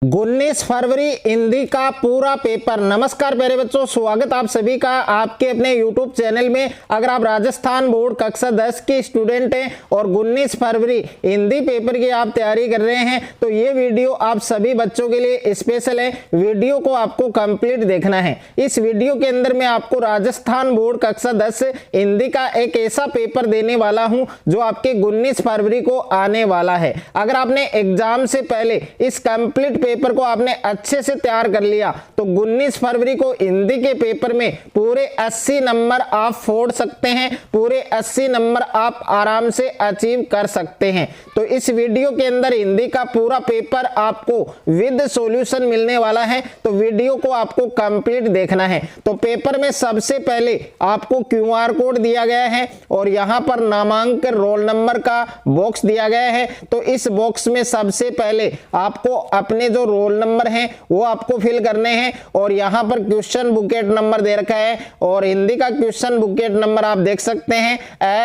19 फरवरी हिंदी का पूरा पेपर। नमस्कार प्यारे बच्चों, स्वागत आप सभी का आपके अपने YouTube चैनल में। अगर आप राजस्थान बोर्ड कक्षा 10 के स्टूडेंट हैं और 19 फरवरी हिंदी पेपर की आप तैयारी कर रहे हैं तो ये वीडियो आप सभी बच्चों के लिए स्पेशल है। वीडियो को आपको कंप्लीट देखना है। इस वीडियो के अंदर मैं आपको राजस्थान बोर्ड कक्षा 10 हिंदी का एक ऐसा पेपर देने वाला हूं जो आपके 19 फरवरी को आने वाला है। अगर आपने एग्जाम से पहले इस कंप्लीट पेपर को आपने अच्छे से तैयार कर लिया तो 19 फरवरी को हिंदी के पेपर में पूरे 80 नंबर आप फोड़ सकते हैं, पूरे 80 नंबर आप आराम से अचीव कर सकते हैं। तो इस वीडियो के अंदर हिंदी का पूरा पेपर आपको विद सॉल्यूशन मिलने वाला है, तो वीडियो को आपको कंप्लीट देखना है। तो पेपर में सबसे पहले आपको QR कोड दिया गया है और यहां पर नामांकन रोल नंबर का बॉक्स दिया गया है। तो इस बॉक्स में सबसे पहले आपको अपने जो रोल नंबर हैं वो आपको फिल करने हैं और यहां पर क्वेश्चन बुकेट नंबर दे रखा है और हिंदी का क्वेश्चन बुकेट नंबर आप देख सकते हैं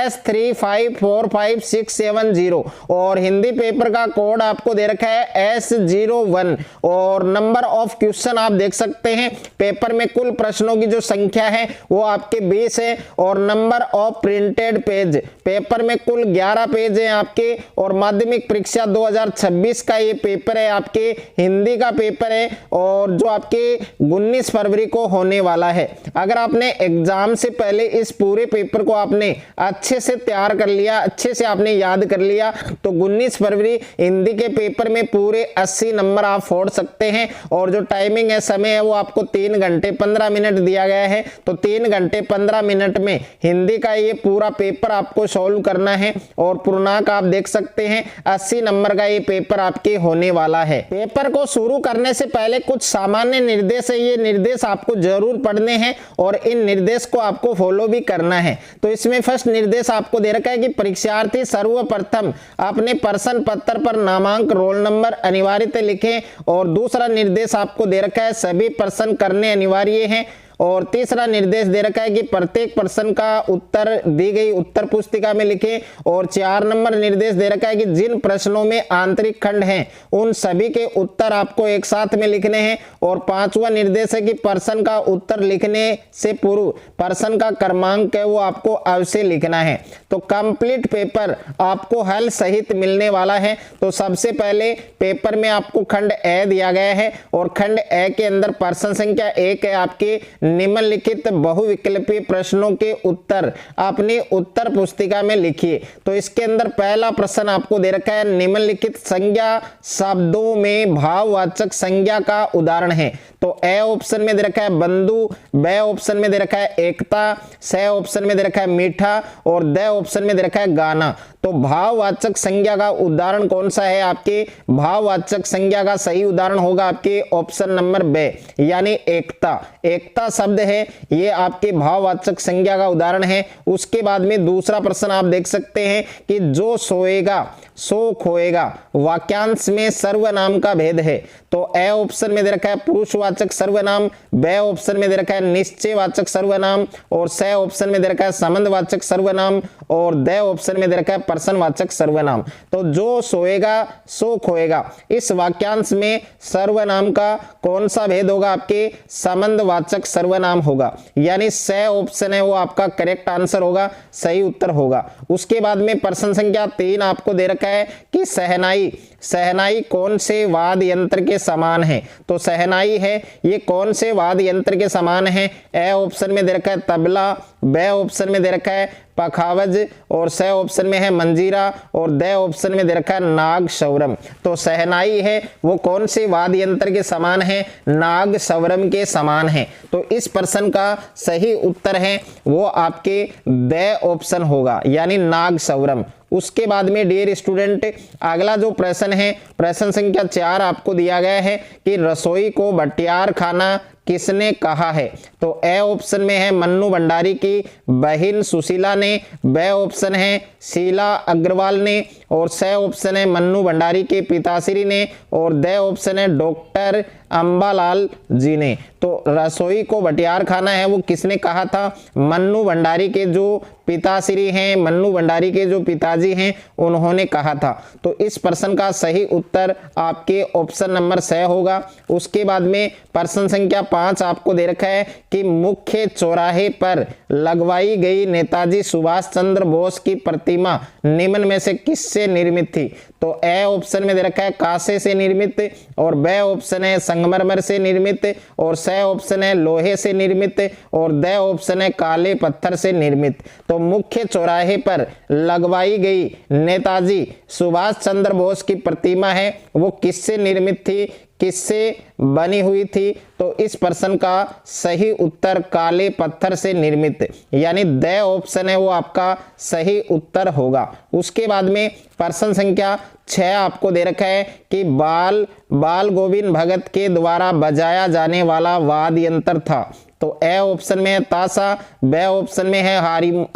S3545670 और हिंदी पेपर का कोड आपको दे रखा है S01 और नंबर ऑफ क्वेश्चन आप देख सकते हैं। पेपर में कुल प्रश्नों की जो संख्या है वो आपके 20 है और number of printed page, paper में कुल 11 पेज हैं आपके और माध्यमिक परीक्षा 2026 का ये पेपर है, आपके हिंदी का पेपर है और जो आपके 19 फरवरी को होने वाला है। अगर आपने एग्जाम से पहले इस पूरे पेपर को आपने अच्छे से तैयार कर लिया, अच्छे से आपने याद कर लिया तो 19 फरवरी हिंदी के पेपर में पूरे 80 नंबर आप फोड़ सकते हैं। और जो टाइमिंग है, समय है, वो आपको 3 घंटे 15 मिनट दिया गया है। तो 3 घंटे 15 मिनट में हिंदी का ये पूरा पेपर आपको सॉल्व करना है और पूर्णांक आप देख सकते हैं 80 नंबर का ये पेपर आपके होने वाला है। पेपर को शुरू करने से पहले कुछ सामान्य निर्देश है, ये निर्देश आपको जरूर पढ़ने हैं और इन निर्देश को आपको फॉलो भी करना है। तो इसमें फर्स्ट निर्देश आपको दे रखा है कि परीक्षार्थी सर्वप्रथम अपने प्रश्न पत्र पर नामांक रोल नंबर अनिवार्यतः लिखें और दूसरा निर्देश आपको दे रखा है सभी प्रश्न करने अनिवार्य हैं और तीसरा निर्देश दे रखा है कि प्रत्येक प्रश्न का उत्तर दी गई उत्तर पुस्तिका में लिखें और 4 नंबर निर्देश दे रखा है कि जिन प्रश्नों में आंतरिक खंड हैं उन सभी के उत्तर आपको एक साथ में लिखने हैं और 5वां निर्देश है कि प्रश्न का उत्तर लिखने से पूर्व प्रश्न का क्रमांक है वो आपको अवश्य लिखना है। तो कंप्लीट पेपर आपको हल सहित मिलने वाला है। तो सबसे पहले पेपर में आपको खंड ए दिया गया है और खंड ए के अंदर प्रश्न संख्या 1 है आपके निम्नलिखित बहुविकल्पीय प्रश्नों के उत्तर अपनी उत्तर पुस्तिका में लिखिए। तो इसके अंदर पहला प्रश्न आपको दे रखा है निम्नलिखित संज्ञा शब्दों में भाववाचक संज्ञा का उदाहरण है। तो ए ऑप्शन में दे रखा है बंधु, बे ऑप्शन में दे रखा है एकता, से ऑप्शन में दे रखा है मीठा और द ऑप्शन में दे रखा है गाना। तो भाववाचक संज्ञा का उदाहरण कौन सा है? आपके भाववाचक संज्ञा का सही उदाहरण होगा आपके ऑप्शन नंबर बे यानी एकता। एकता शब्द है ये आपके भाववाचक संज्ञा का उदाहरण है। उसके बाद में दूसरा प्रश्न आप देख सकते हैं कि जो सोएगा सो खोएगा वाक्यांश में सर्वनाम का भेद है। तो ए ऑप्शन में दे रखा है पुरुषवाचक सर्वनाम, बे ऑप्शन में दे रखा है निश्चयवाचक सर्वनाम और से ऑप्शन में दे रखा है संबंधवाचक सर्वनाम और द ऑप्शन में दे रखा है प्रश्नवाचक सर्वनाम। तो जो सोएगा सो खोएगा इस वाक्यांश में सर्वनाम का कौन सा भेद होगा? आपके संबंधवाचक सर्वनाम होगा, यानी से ऑप्शन है वो आपका करेक्ट आंसर होगा, सही उत्तर होगा। उसके बाद में प्रश्न संख्या 3 आपको दे रखा है कि शहनाई, शहनाई कौन से वाद्य यंत्र के समान है? तो शहनाई है ये कौन से वाद्य यंत्र के समान है? ए ऑप्शन में दे रखा है तबला, बे ऑप्शन में दे रखा है पखावज और से ऑप्शन में है मंजीरा और द ऑप्शन में दे रखा है नाग सौरम। तो शहनाई है वो कौन से वाद्य यंत्र के समान है? नाग सौरम के समान है। तो इस प्रश्न का सही उत्तर है वो आपके द ऑप्शन होगा यानी नाग सौरम। उसके बाद में डियर स्टूडेंट अगला जो प्रश्न है प्रश्न संख्या 4 आपको दिया गया है कि रसोई को भटियार खाना किसने कहा है? तो ए ऑप्शन में है मन्नू भंडारी की बहन सुशीला ने, बी ऑप्शन है शीला अग्रवाल ने, और सी ऑप्शन है मन्नू भंडारी के पिताश्री ने, और द ऑप्शन है डॉक्टर अंबालाल जी ने। तो रसोई को भटियार खाना है वो किसने कहा था? मन्नू भंडारी के जो पिताश्री हैं, मन्नू भंडारी के जो पिताजी हैं, उन्होंने कहा था। तो इस प्रश्न का सही उत्तर आपके ऑप्शन नंबर सी होगा। उसके बाद में प्रश्न संख्या 5 आपको दे रखा है कि मुख्य चौराहे पर लगवाई गई नेताजी सुभाष चंद्र बोस की प्रतिमा निम्न में से किससे निर्मित थी? तो ए ऑप्शन में दे रखा है कांसे से निर्मित, और बी ऑप्शन है संगमरमर से निर्मित, और सी ऑप्शन है लोहे से निर्मित, और द ऑप्शन है काले पत्थर से निर्मित। तो मुख्य चौराहे पर लगवाई गई नेताजी सुभाष चंद्र बोस की प्रतिमा है वो किससे निर्मित थी, किससे बनी हुई थी? तो इस प्रश्न का सही उत्तर काले पत्थर से निर्मित, यानी द ऑप्शन है वो आपका सही उत्तर होगा। उसके बाद में प्रश्न संख्या 6 आपको दे रखा है कि बाल गोविंद भगत के द्वारा बजाया जाने वाला वाद्य यंत्र था। तो ए ऑप्शन में है ताशा, बी ऑप्शन में है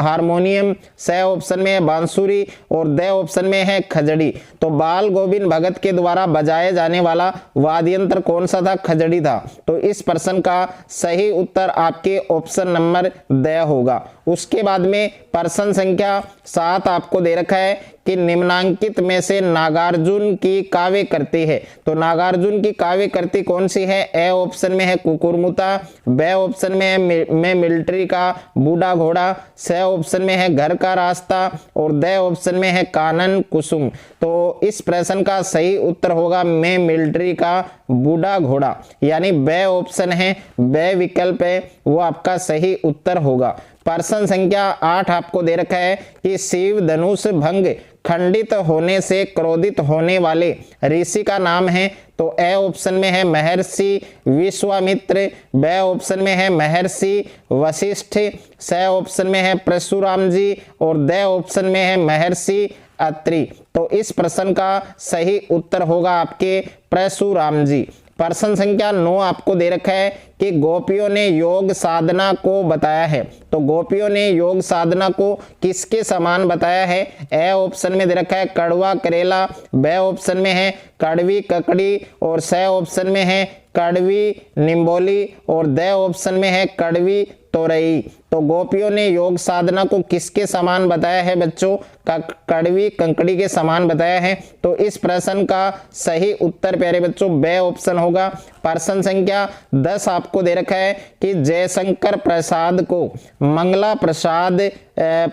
हारमोनियम, सी ऑप्शन में है बांसुरी, और द ऑप्शन में है खजड़ी। तो बाल गोविंद भगत के द्वारा बजाए जाने वाला वाद्य यंत्र कौन सा था? खजड़ी था। तो इस प्रश्न का सही उत्तर आपके ऑप्शन नंबर द होगा। उसके बाद में प्रश्न संख्या 7 आपको दे रखा है कि निम्नांकित में से नागार्जुन की काव्य कृति है। तो नागार्जुन की काव्य कृति कौन सी है? ए ऑप्शन में है कुकुरमुता, बी ऑप्शन में है मिलिट्री का बूढ़ा घोड़ा, सी ऑप्शन में है घर का रास्ता, और द ऑप्शन में है कानन कुसुम। तो इस प्रश्न का सही उत्तर होगा में मिलिट्री का बूढ़ा घोड़ा, यानी बी ऑप्शन है, बी विकल्प है वो आपका सही उत्तर होगा। प्रश्न संख्या 8 आपको दे रखा है कि शिव धनुष भंग खंडित होने से क्रोधित होने वाले ऋषि का नाम है। तो ए ऑप्शन में है महर्षि विश्वामित्र, बी ऑप्शन में है महर्षि वशिष्ठ, सी ऑप्शन में है परशुराम जी, और द ऑप्शन में है महर्षि अत्रि। तो इस प्रश्न का सही उत्तर होगा आपके परशुराम जी। प्रश्न संख्या 9 आपको दे रखा है कि गोपियों ने योग साधना को बताया है। तो गोपियों ने योग साधना को किसके समान बताया है? ए ऑप्शन में दे रखा है कड़वा करेला, बी ऑप्शन में है कड़वी ककड़ी, और सी ऑप्शन में है कड़वी निम्बोली, और द ऑप्शन में है कड़वी तोरई। तो गोपियों ने योग साधना को किसके समान बताया है बच्चों? कड़वी कंकड़ी के समान बताया है। तो इस प्रश्न का सही उत्तर प्यारे बच्चों बी ऑप्शन होगा। प्रश्न संख्या 10 आपको दे रखा है कि जयशंकर प्रसाद को मंगला प्रसाद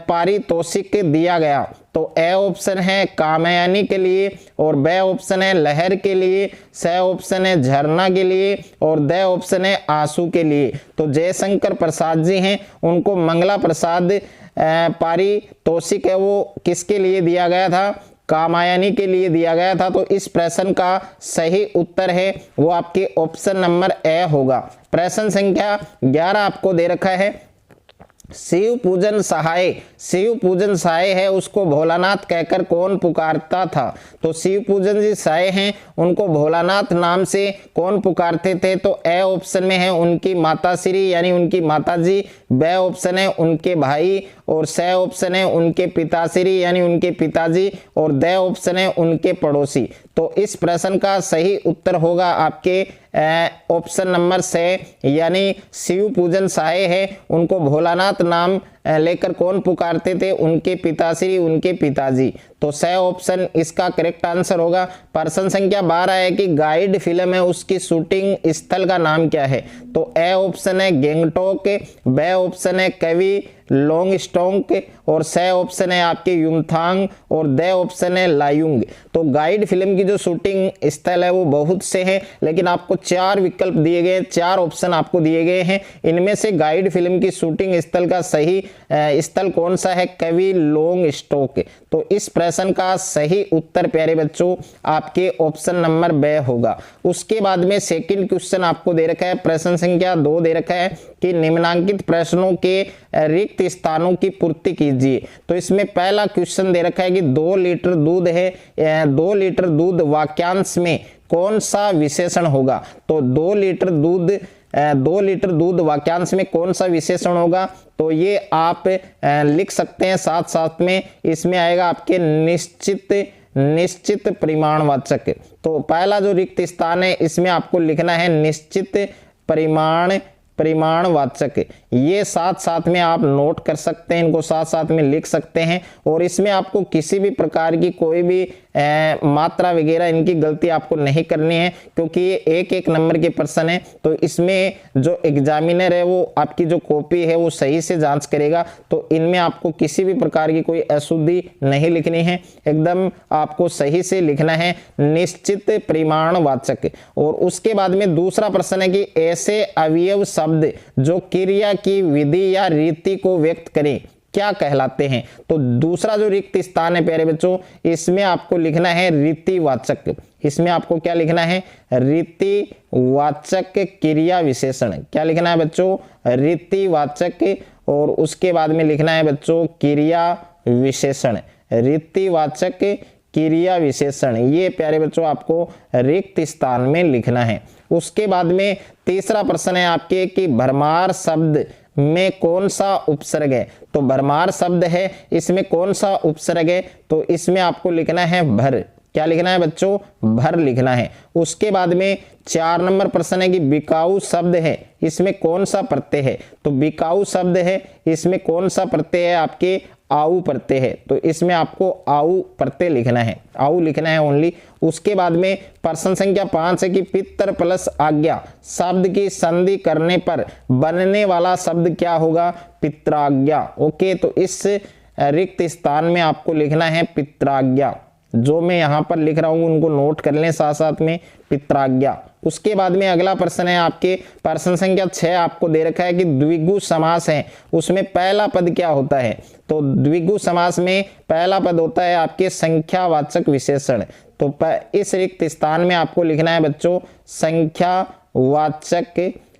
पारितोषिक दिया गया। तो ए ऑप्शन है कामयानी के लिए, और बी ऑप्शन है लहर के लिए, सी ऑप्शन है झरना के लिए, और द ऑप्शन है आंसू के लिए। तो जयशंकर प्रसाद जी हैं उनको मंगला प्रसाद पारितोषिक है वो किसके लिए दिया गया था? कामायनी के लिए दिया गया था। तो इस प्रश्न का सही उत्तर है वो आपके ऑप्शन नंबर ए होगा। प्रश्न संख्या 11 आपको दे रखा है शिव पूजन सहाय है उसको भोलानाथ कहकर कौन पुकारता था? तो शिव पूजन जी सहाय हैं उनको भोलानाथ नाम से कौन पुकारते थे? तो ए ऑप्शन में है उनकी माता श्री यानी उनकी माता जी, बी ऑप्शन है उनके भाई, और सी ऑप्शन है उनके पिताश्री यानी उनके पिताजी, और द ऑप्शन है उनके पड़ोसी। तो इस प्रश्न का सही उत्तर होगा आपके ऑप्शन नंबर से, यानी शिव पूजन सहाय है उनको भोलानाथ नाम लेकर कौन पुकारते थे? उनके पिताश्री, उनके पिताजी। तो सी ऑप्शन इसका करेक्ट आंसर होगा। प्रश्न संख्या 12 है कि गाइड फिल्म है उसकी शूटिंग स्थल का नाम क्या है? तो ए ऑप्शन है गैंगटॉक, बी ऑप्शन है कवि लोंगस्टोंग, और सी ऑप्शन है आपके युमथांग, और द ऑप्शन है लायुंग। तो गाइड फिल्म की जो शूटिंग स्थल है वो बहुत से हैं, लेकिन आपको 4 विकल्प दिए गए, 4 ऑप्शन आपको दिए गए हैं। इनमें से गाइड फिल्म की शूटिंग स्थल का सही स्थल कौन सा है? कवि लोंगस्टोक। तो इस प्रश्न का सही उत्तर प्यारे बच्चों आपके ऑप्शन नंबर बी होगा। उसके बाद में सेकंड क्वेश्चन आपको दे रखा है, प्रश्न संख्या 2 दे रखा है कि निम्नांकित प्रश्नों के रिक्त स्थानों की पूर्ति कीजिए। तो इसमें पहला क्वेश्चन दे रखा है कि 2 लीटर दूध है, 2 लीटर दूध वाक्यांश में कौन सा विशेषण होगा? तो 2 लीटर दूध 2 लीटर दूध वाक्यांश में कौन सा विशेषण होगा? तो ये आप लिख सकते हैं साथ साथ में, इसमें आएगा आपके निश्चित परिमाणवाचक। तो पहला जो रिक्त स्थान है इसमें आपको लिखना है निश्चित परिमाणवाचक। ये साथ साथ में आप नोट कर सकते हैं, इनको साथ साथ में लिख सकते हैं। और इसमें आपको किसी भी प्रकार की कोई भी मात्रा वगैरह इनकी गलती आपको नहीं करनी है, क्योंकि ये एक नंबर के प्रश्न है। तो इसमें जो एग्जामिनर है वो आपकी जो कॉपी है वो सही से जांच करेगा। तो इनमें आपको किसी भी प्रकार की कोई अशुद्धि नहीं लिखनी है, एकदम आपको सही से लिखना है निश्चित परिमाणवाचक। और उसके बाद में दूसरा प्रश्न है कि ऐसे अवयव शब्द जो क्रिया की विधि या रीति को व्यक्त करें क्या कहलाते हैं? तो दूसरा जो रिक्त स्थान है प्यारे बच्चों, इसमें आपको लिखना है रीतिवाचक। इसमें आपको क्या लिखना है? रीतिवाचक क्रिया विशेषण। क्या लिखना है बच्चों? रीतिवाचक। और उसके बाद में लिखना है बच्चों क्रिया विशेषण, रीतिवाचक क्रिया विशेषण। ये प्यारे बच्चों आपको रिक्त स्थान में लिखना है। उसके बाद में तीसरा प्रश्न है आपके कि भरमार शब्द में कौन सा उपसर्ग है? तो भरमार शब्द है, इसमें कौन सा उपसर्ग है? तो इसमें आपको लिखना है भर। क्या लिखना है बच्चों? भर लिखना है। उसके बाद में 4 नंबर प्रश्न है कि बिकाऊ शब्द है, इसमें कौन सा प्रत्यय है? तो बिकाऊ शब्द है, इसमें कौन सा प्रत्यय है? आपके आऊ प्रत्यय है। तो इसमें आपको आऊ प्रत्यय लिखना है, आऊ लिखना है ओनली। उसके बाद में प्रश्न संख्या 5 है कि पितर प्लस आज्ञा शब्द की संधि करने पर बनने वाला शब्द क्या होगा? पित्राज्ञा। ओके, तो इस रिक्त स्थान में आपको लिखना है पित्राज्ञा। जो मैं यहाँ पर लिख रहा हूँ उनको नोट कर लें साथ साथ में, पित्राज्ञा। उसके बाद में अगला प्रश्न है आपके प्रश्न संख्या 6 आपको दे रखा है कि द्विगु समास है, उसमें पहला पद क्या होता है? तो द्विगु समास में पहला पद होता है आपके संख्यावाचक विशेषण। तो इस रिक्त स्थान में आपको लिखना है बच्चों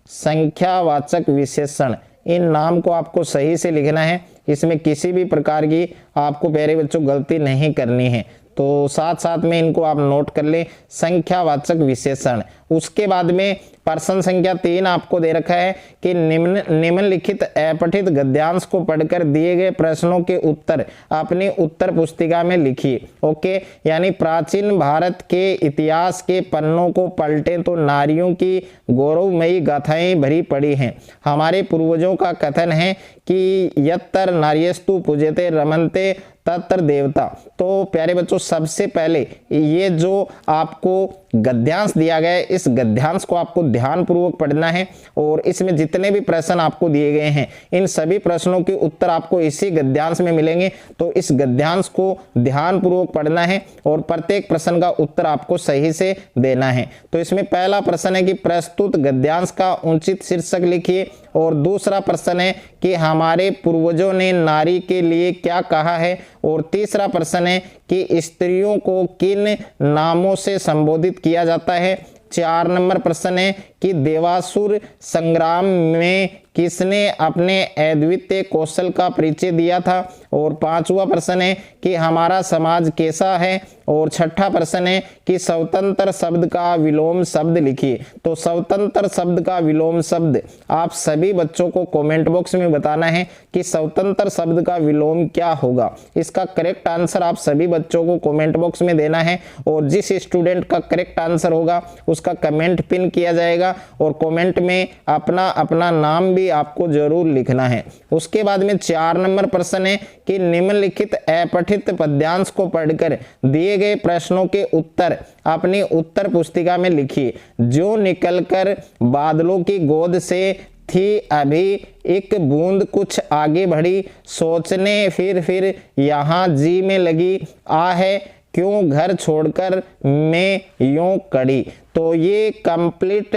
संख्यावाचक विशेषण। इन नाम को आपको सही से लिखना है, इसमें किसी भी प्रकार की आपको प्यारे बच्चों गलती नहीं करनी है। तो साथ साथ में इनको आप नोट कर लें, संख्यावाचक विशेषण। उसके बाद में प्रश्न संख्या 3 आपको दे रखा है कि निम्नलिखित अपठित गद्यांश को पढ़कर दिए गए प्रश्नों के उत्तर अपनी उत्तर पुस्तिका में लिखिए। ओके, यानी प्राचीन भारत के इतिहास के पन्नों को पलटें तो नारियों की गौरवमयी गाथाएं भरी पड़ी हैं। हमारे पूर्वजों का कथन है कि यत्तर नार्यस्तु पूज्यते रमन्ते तत्र देवता। तो प्यारे बच्चों सबसे पहले ये जो आपको गद्यांश दिया गया है, इस गद्यांश को आपको ध्यान पूर्वक पढ़ना है। और इसमें जितने भी प्रश्न आपको दिए गए हैं इन सभी प्रश्नों के उत्तर आपको इसी गद्यांश में मिलेंगे। तो इस गद्यांश को ध्यान पूर्वक पढ़ना है और प्रत्येक प्रश्न का उत्तर आपको सही से देना है। तो इसमें पहला प्रश्न है कि प्रस्तुत गद्यांश का उचित शीर्षक लिखिए। और दूसरा प्रश्न है कि हमारे पूर्वजों ने नारी के लिए क्या कहा है। और तीसरा प्रश्न है कि स्त्रियों को किन नामों से संबोधित किया जाता है। 4 नंबर प्रश्न है कि देवासुर संग्राम में किसने अपने अद्वितीय कौशल का परिचय दिया था। और 5वां प्रश्न है कि हमारा समाज कैसा है। और 6ठा प्रश्न है कि स्वतंत्र शब्द का विलोम शब्द लिखिए। तो स्वतंत्र शब्द का विलोम शब्द आप सभी बच्चों को कमेंट बॉक्स में बताना है कि स्वतंत्र शब्द का विलोम क्या होगा। इसका करेक्ट आंसर आप सभी बच्चों को कमेंट बॉक्स में देना है। और जिस स्टूडेंट का करेक्ट आंसर होगा उसका कमेंट पिन किया जाएगा और कमेंट में अपना नाम भी आपको जरूर लिखना है। उसके बाद में 4 नंबर प्रश्न है कि निम्नलिखित अपठित पद्यांश को पढ़कर दिए गए प्रश्नों के उत्तर अपनी उत्तर पुस्तिका में लिखिए। जो निकलकर बादलों की गोद से थी अभी एक बूंद कुछ आगे बढ़ी, सोचने फिर यहाँ जी में लगी, आ है क्यों घर छोड़कर मैं यूं कड़ी। तो ये कंप्लीट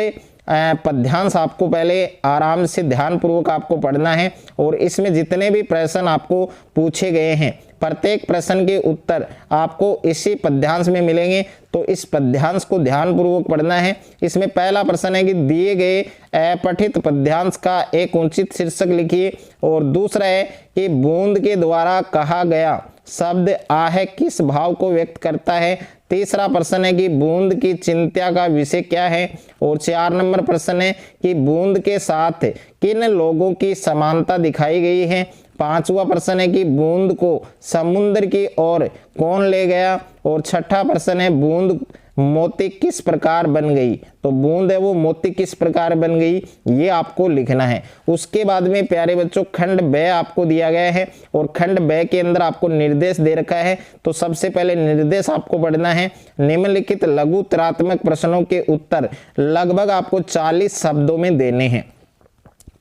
पद्यांश आपको पहले आराम से ध्यान पूर्वक आपको पढ़ना है। और इसमें जितने भी प्रश्न आपको पूछे गए हैं प्रत्येक प्रश्न के उत्तर आपको इसी पद्यांश में मिलेंगे। तो इस पद्यांश को ध्यान पूर्वक पढ़ना है। इसमें पहला प्रश्न है कि दिए गए अपठित पद्यांश का एक उचित शीर्षक लिखिए। और दूसरा है कि बूंद के द्वारा कहा गया शब्द आ है किस भाव को व्यक्त करता है। तीसरा प्रश्न है कि बूंद की चिंत्या का विषय क्या है, और 4 नंबर प्रश्न है कि बूंद के साथ किन लोगों की समानता दिखाई गई है। 5वां प्रश्न है कि बूंद को समुद्र की ओर कौन ले गया, और 6ठा प्रश्न है बूंद मोती किस प्रकार बन गई। तो बूंद है वो मोती किस प्रकार बन गई, ये आपको लिखना है। उसके बाद में प्यारे बच्चों खंड ब आपको दिया गया है, और खंड ब के अंदर आपको निर्देश दे रखा है। तो सबसे पहले निर्देश आपको पढ़ना है। निम्नलिखित लघु उत्तरात्मक प्रश्नों के उत्तर लगभग आपको 40 शब्दों में देने हैं।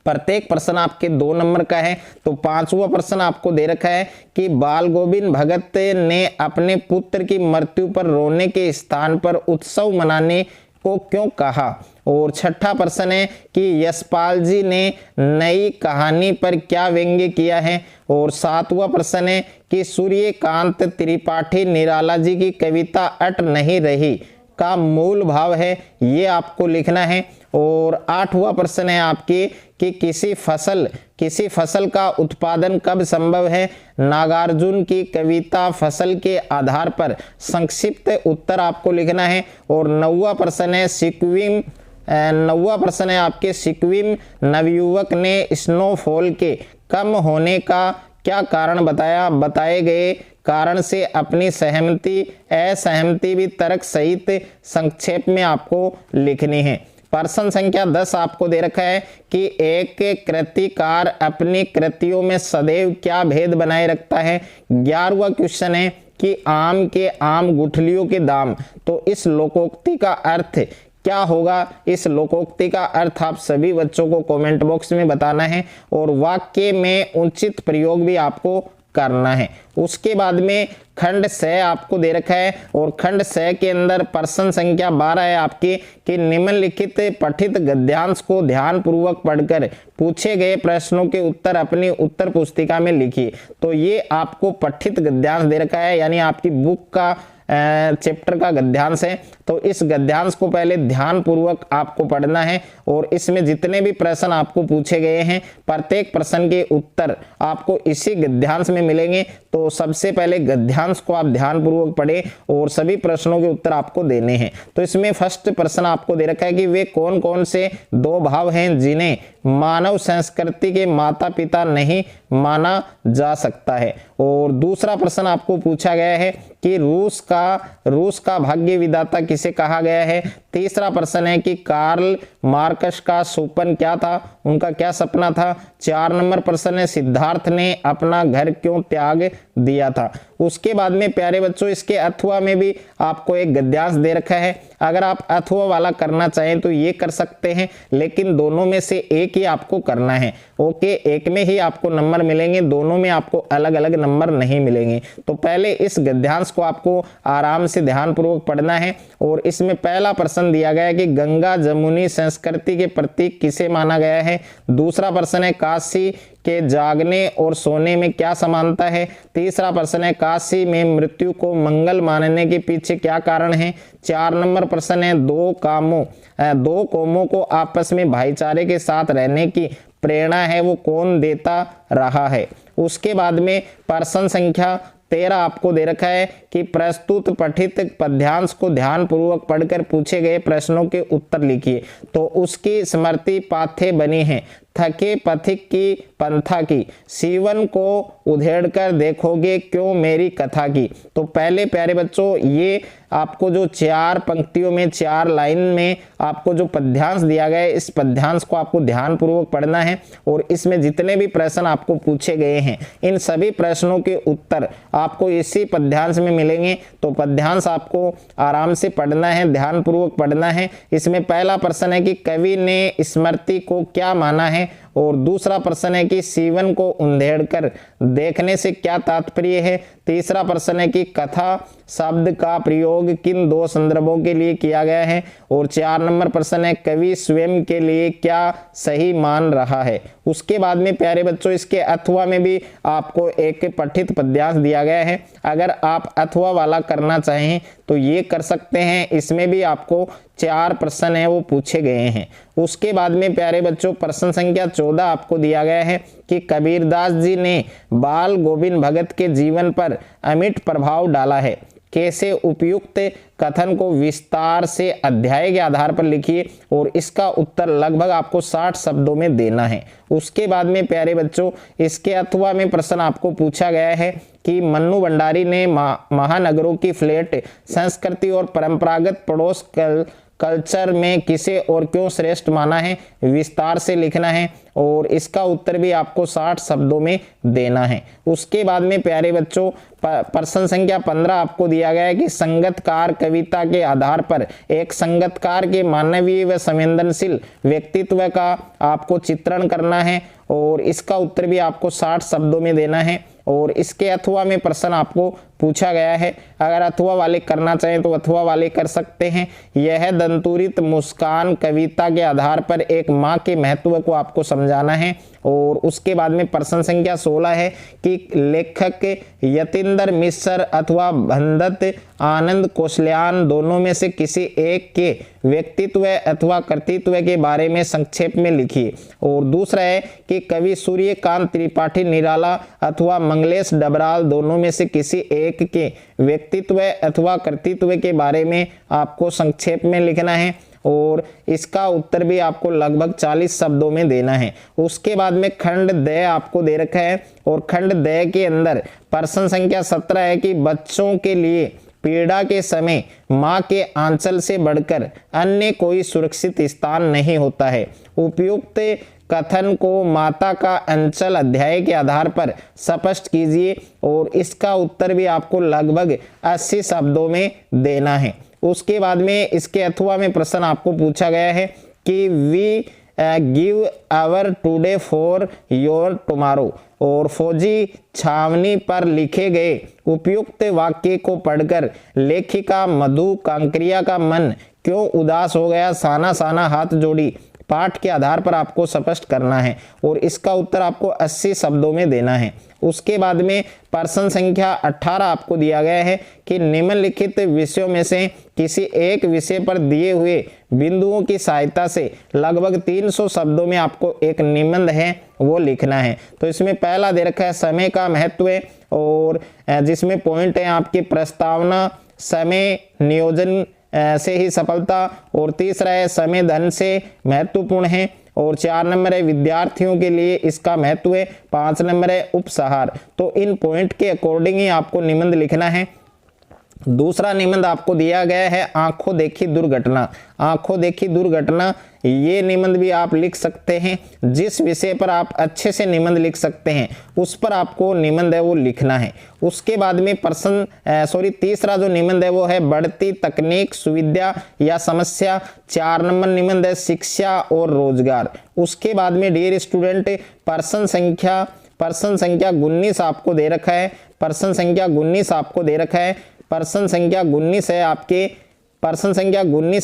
प्रत्येक प्रश्न आपके 2 नंबर का है। तो 5वां प्रश्न आपको दे रखा है कि बाल गोविंद भगत ने अपने पुत्र की मृत्यु पर रोने के स्थान पर उत्सव मनाने को क्यों कहा, और 6ठा प्रश्न है कि यशपाल जी ने नई कहानी पर क्या व्यंग्य किया है, और 7वां प्रश्न है कि सूर्यकांत त्रिपाठी निराला जी की कविता अट नहीं रही का मूल भाव है, ये आपको लिखना है। और 8वां प्रश्न है आपके कि किसी फसल का उत्पादन कब संभव है। नागार्जुन की कविता फसल के आधार पर संक्षिप्त उत्तर आपको लिखना है। और 9वां प्रश्न है आपके सिक्किम नवयुवक ने स्नोफॉल के कम होने का क्या कारण बताया। बताए गए कारण से अपनी सहमति असहमति भी तर्क सहित संक्षेप में आपको लिखनी है। प्रश्न संख्या 10 आपको दे रखा है कि एक कृतिकार अपनी कृतियों में सदैव क्या भेद बनाए रखता है। 11वां क्वेश्चन है कि आम के आम गुठलियों के दाम। तो इस लोकोक्ति का अर्थ क्या होगा, इस लोकोक्ति का अर्थ आप सभी बच्चों को कमेंट बॉक्स में बताना है, और वाक्य में उचित प्रयोग भी आपको करना है। उसके बाद में खंड स आपको दे रखा है, और खंड स के अंदर प्रश्न संख्या 12 है आपके कि निम्नलिखित पठित गद्यांश को ध्यान पूर्वक पढ़कर पूछे गए प्रश्नों के उत्तर अपनी उत्तर पुस्तिका में लिखिए। तो ये आपको पठित गद्यांश दे रखा है, यानी आपकी बुक का चैप्टर का गद्यांश है। तो इस गद्यांश को पहले ध्यान पूर्वक आपको पढ़ना है, और इसमें जितने भी प्रश्न आपको पूछे गए हैं प्रत्येक प्रश्न के उत्तर आपको इसी गद्यांश में मिलेंगे। तो सबसे पहले गद्यांश को आप ध्यान पूर्वक पढ़ें और सभी प्रश्नों के उत्तर आपको देने हैं। तो इसमें फर्स्ट प्रश्न आपको दे रखा है कि वे कौन कौन से 2 भाव हैं जिन्हें मानव संस्कृति के माता पिता नहीं माना जा सकता है। और दूसरा प्रश्न आपको पूछा गया है कि रूस का भाग्य विधाता किसे कहा गया है। तीसरा प्रश्न है कि कार्ल मार्कस का स्वप्न क्या था, उनका क्या सपना था। 4 नंबर प्रश्न है सिद्धार्थ ने अपना घर क्यों त्याग दिया था। उसके बाद में प्यारे बच्चों इसके अथवा में भी आपको एक गद्यांश दे रखा है। अगर आप अथवा वाला करना चाहें तो ये कर सकते हैं, लेकिन दोनों में से एक ही आपको करना है। ओके, एक में ही आपको नंबर मिलेंगे, दोनों में आपको अलग अलग नंबर नहीं मिलेंगे। तो पहले इस गद्यांश को आपको आराम से ध्यानपूर्वक पढ़ना है। और इसमें पहला प्रश्न दिया गया है कि गंगा जमुनी संस्कृति के प्रतीक किसे माना गया है। दूसरा प्रश्न है काशी के जागने और सोने में क्या समानता है। तीसरा प्रश्न है काशी में मृत्यु को मंगल मानने के पीछे क्या कारण है। 4 नंबर प्रश्न है दो कौमों को आपस में भाईचारे के साथ रहने की प्रेरणा है वो कौन देता रहा है। उसके बाद में प्रश्न संख्या 13 आपको दे रखा है कि प्रस्तुत पठित पद्यांश को ध्यान पूर्वक पढ़कर पूछे गए प्रश्नों के उत्तर लिखिए। तो उसकी स्मृति पाथे बनी है, थके पथिक की पंथा की, सीवन को उधेड़ कर देखोगे क्यों मेरी कथा की। तो पहले प्यारे बच्चों ये आपको जो 4 पंक्तियों में 4 लाइन में आपको जो पद्यांश दिया गया है, इस पद्यांश को आपको ध्यान पूर्वक पढ़ना है। और इसमें जितने भी प्रश्न आपको पूछे गए हैं इन सभी प्रश्नों के उत्तर आपको इसी पद्यांश में मिलेंगे। तो पद्यांश आपको आराम से पढ़ना है, ध्यान पूर्वक पढ़ना है। इसमें पहला प्रश्न है कि कवि ने स्मृति को क्या माना है। और दूसरा प्रश्न है कि सीवन को उंधेड़ कर देखने से क्या तात्पर्य है। तीसरा प्रश्न है कि कथा शब्द का प्रयोग किन 2 संदर्भों के लिए किया गया है। और 4 नंबर प्रश्न है कवि स्वयं के लिए क्या सही मान रहा है। उसके बाद में प्यारे बच्चों इसके अथवा में भी आपको एक पठित पद्यांश दिया गया है। अगर आप अथवा वाला करना चाहें तो ये कर सकते हैं, इसमें भी आपको 4 प्रश्न है वो पूछे गए हैं। उसके बाद में प्यारे बच्चों प्रश्न संख्या 14 आपको दिया गया है कि कबीरदास जी ने बाल गोविंद भगत के जीवन पर अमिट प्रभाव डाला है। कैसे उपयुक्त कथन को विस्तार से अध्याय के आधार पर लिखिए और इसका उत्तर लगभग आपको 60 शब्दों में देना है। उसके बाद में प्यारे बच्चों इसके अथवा में प्रश्न आपको पूछा गया है कि मन्नू भंडारी ने महानगरों की फ्लैट संस्कृति और परंपरागत पड़ोस कल्चर में किसे और क्यों श्रेष्ठ माना है, विस्तार से लिखना है और इसका उत्तर भी आपको 60 शब्दों में देना है। उसके बाद में प्यारे बच्चों प्रश्न संख्या 15 आपको दिया गया है कि संगतकार कविता के आधार पर एक संगतकार के मानवीय व संवेदनशील व्यक्तित्व का आपको चित्रण करना है और इसका उत्तर भी आपको 60 शब्दों में देना है और इसके अथवा में प्रश्न आपको पूछा गया है। अगर अथवा वाले करना चाहें तो अथवा वाले कर सकते हैं। यह दंतुरित मुस्कान कविता के आधार पर एक माँ के महत्व को आपको समझाना है और उसके बाद में प्रश्न संख्या 16 है कि लेखक यतीन्द्र मिश्र अथवा भंदत आनंद कौशल्यान दोनों में से किसी एक के व्यक्तित्व अथवा कर्तृत्व के बारे में संक्षेप में लिखिए। और दूसरा है कि कवि सूर्यकांत त्रिपाठी निराला अथवा मंगलेश डबराल दोनों में से किसी एक के व्यक्तित्व अथवा कर्तृत्व के बारे में आपको संक्षेप में लिखना है और इसका उत्तर भी आपको लगभग 40 शब्दों में देना है। उसके बाद में खंड द आपको दे रखा है और खंड द के अंदर प्रश्न संख्या 17 है कि बच्चों के लिए पीड़ा के समय माँ के आंचल से बढ़कर अन्य कोई सुरक्षित स्थान नहीं होता है। उपयुक्त कथन को माता का अंचल अध्याय के आधार पर स्पष्ट कीजिए और इसका उत्तर भी आपको लगभग 80 शब्दों में देना है। उसके बाद में इसके अथवा में प्रश्न आपको पूछा गया है कि we give our today for your tomorrow और फौजी छावनी पर लिखे गए उपयुक्त वाक्य को पढ़कर लेखिका मधु कांकरिया का मन क्यों उदास हो गया, साना साना हाथ जोड़ी पाठ के आधार पर आपको स्पष्ट करना है और इसका उत्तर आपको 80 शब्दों में देना है। उसके बाद में प्रश्न संख्या 18 आपको दिया गया है कि निम्नलिखित विषयों में से किसी एक विषय पर दिए हुए बिंदुओं की सहायता से लगभग 300 शब्दों में आपको एक निबंध है वो लिखना है। तो इसमें पहला दे रखा है समय का महत्व और जिसमें पॉइंट है आपकी प्रस्तावना, समय नियोजन से ही सफलता और तीसरा है समय धन से महत्वपूर्ण है और 4 नंबर है विद्यार्थियों के लिए इसका महत्व है, 5 नंबर है उपसहार। तो इन पॉइंट के अकॉर्डिंग ही आपको निबंध लिखना है। दूसरा निबंध आपको दिया गया है आंखों देखी दुर्घटना। आंखों देखी दुर्घटना ये निबंध भी आप लिख सकते हैं। जिस विषय पर आप अच्छे से निबंध लिख सकते हैं उस पर आपको निबंध है वो लिखना है। उसके बाद में तीसरा जो निबंध है वो है बढ़ती तकनीक सुविधा या समस्या। 4 नंबर निबंध है शिक्षा और रोजगार। उसके बाद में डियर स्टूडेंट प्रश्न संख्या 19 आपको दे रखा है। प्रश्न संख्या 19 आपको दे रखा है। प्रश्न संख्या 19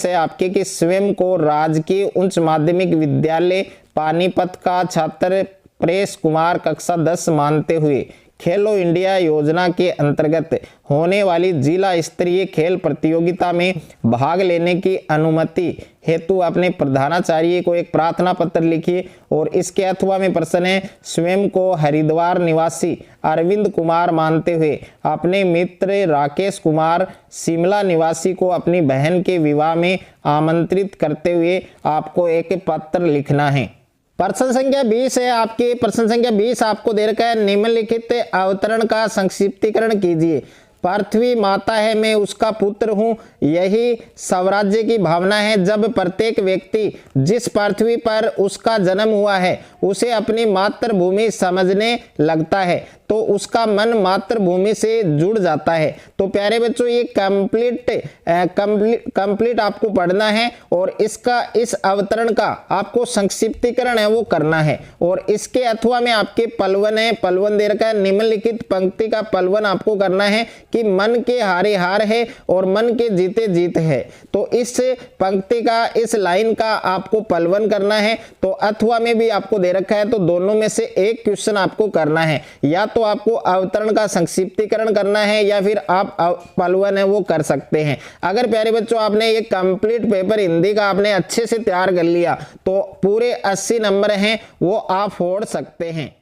है आपके कि स्वयं को राजकीय उच्च माध्यमिक विद्यालय पानीपत का छात्र प्रेस कुमार कक्षा 10 मानते हुए खेलो इंडिया योजना के अंतर्गत होने वाली जिला स्तरीय खेल प्रतियोगिता में भाग लेने की अनुमति हेतु अपने प्रधानाचार्य को एक प्रार्थना पत्र लिखिए और इसके अथवा में प्रश्न है स्वयं को हरिद्वार निवासी अरविंद कुमार मानते हुए अपने मित्र राकेश कुमार शिमला निवासी को अपनी बहन के विवाह में आमंत्रित करते हुए आपको एक पत्र लिखना है। प्रश्न संख्या 20 है आपके। प्रश्न संख्या 20 आपको दे रखा है निम्नलिखित अवतरण का संक्षिप्तीकरण कीजिए। पृथ्वी माता है, मैं उसका पुत्र हूँ, यही स्वराज्य की भावना है। जब प्रत्येक व्यक्ति जिस पृथ्वी पर उसका जन्म हुआ है उसे अपनी मातृभूमि समझने लगता है तो उसका मन मातृभूमि से जुड़ जाता है। तो प्यारे बच्चों ये कंप्लीट आपको पढ़ना है और इसका इस अवतरण का आपको संक्षिप्तीकरण है वो करना है। और इसके अथवा में आपके पलवन है, पलवन दे रखा है। निम्नलिखित पंक्ति का पलवन आपको करना है कि मन के हारे हार है और मन के जीते जीत है। तो इस पंक्ति का इस लाइन का आपको पलवन करना है। तो अथवा में भी आपको दे रखा है तो दोनों में से एक क्वेश्चन आपको करना है। या तो आपको अवतरण का संक्षिप्तीकरण करना है या फिर आप पलवन है वो कर सकते हैं। अगर प्यारे बच्चों आपने ये कंप्लीट पेपर हिंदी का आपने अच्छे से तैयार कर लिया तो पूरे 80 नंबर हैं वो आप फोड़ सकते हैं।